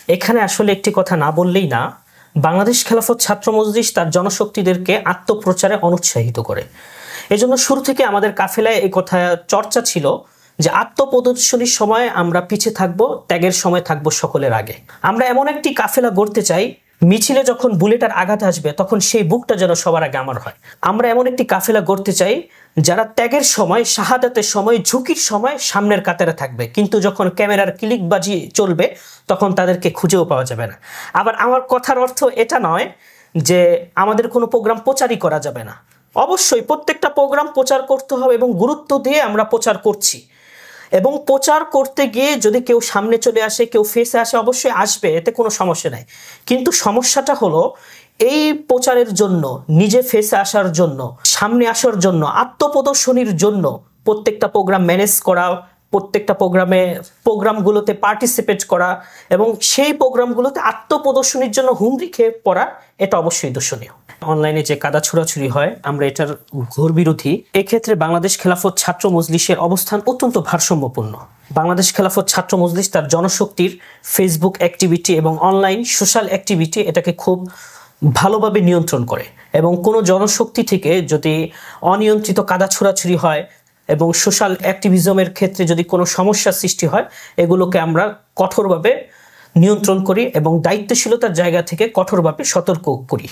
এখানে আসলে একটি কথা না বললেই না, বাংলাদেশ খেলাফত ছাত্র মজলিস তার জনশক্তিদেরকে আত্মপ্রচারে অনুৎসাহিত করে। এজন্য শুরু থেকে আমাদের কাফেলায় এই কথা চর্চা ছিল যে আত্মপ্রদর্শনীর সময় আমরা পিছিয়ে থাকব, ত্যাগের সময় থাকব সকলের আগে। আমরা এমন একটি কাফেলা গড়তে চাই, মিছিলে যখন বুলেটের আঘাত আসবে তখন সেই বুকটা যেন সবার আগে আমার হয়। আমরা এমন একটি কাফেলা গড়তে চাই যারা ত্যাগের সময়, শাহাদাতের সময়, ঝুঁকির সময় সামনের কাতারে থাকবে, কিন্তু যখন ক্যামেরার ক্লিকবাজি চলবে তখন তাদেরকে খুঁজেও পাওয়া যাবে না। আবার আমার কথার অর্থ এটা নয় যে আমাদের কোনো প্রোগ্রাম প্রচারই করা যাবে না। অবশ্যই প্রত্যেকটা প্রোগ্রাম প্রচার করতে হবে এবং গুরুত্ব দিয়ে আমরা প্রচার করছি। এবং প্রচার করতে গিয়ে যদি কেউ সামনে চলে আসে, কেউ ফেসে আসে, অবশ্যই আসবে, এতে কোনো সমস্যা নাই। কিন্তু সমস্যাটা হলো এই প্রচারের জন্য, নিজে ফেসে আসার জন্য, সামনে আসার জন্য, আত্মপ্রদর্শনীর জন্য প্রত্যেকটা প্রোগ্রাম ম্যানেজ করা, প্রত্যেকটা প্রোগ্রামগুলোতে পার্টিসিপেট করা এবং সেই প্রোগ্রামগুলোতে আত্মপ্রদর্শনীর জন্য হুমড়ি খেয়ে পড়া, এটা অবশ্যই দূষণীয়। অনলাইনে যে কাদা ছোড়াছুড়ি হয়, আমরা এটার ঘোর বিরোধী। এক্ষেত্রে বাংলাদেশ খেলাফত ছাত্র মজলিসের অবস্থান অত্যন্ত ভারসাম্যপূর্ণ। বাংলাদেশ খেলাফত ছাত্র মজলিস তার জনশক্তির ফেসবুক অ্যাক্টিভিটি এবং অনলাইন সোশ্যাল অ্যাক্টিভিটি এটাকে খুব ভালোভাবে নিয়ন্ত্রণ করে। এবং কোনো জনশক্তি থেকে যদি অনিয়ন্ত্রিত কাদা ছোড়াছুড়ি হয় এবং সোশ্যাল অ্যাক্টিভিজমের ক্ষেত্রে যদি কোনো সমস্যার সৃষ্টি হয়, এগুলোকে আমরা কঠোরভাবে নিয়ন্ত্রণ করি এবং দায়িত্বশীলতার জায়গা থেকে কঠোরভাবে সতর্ক করি।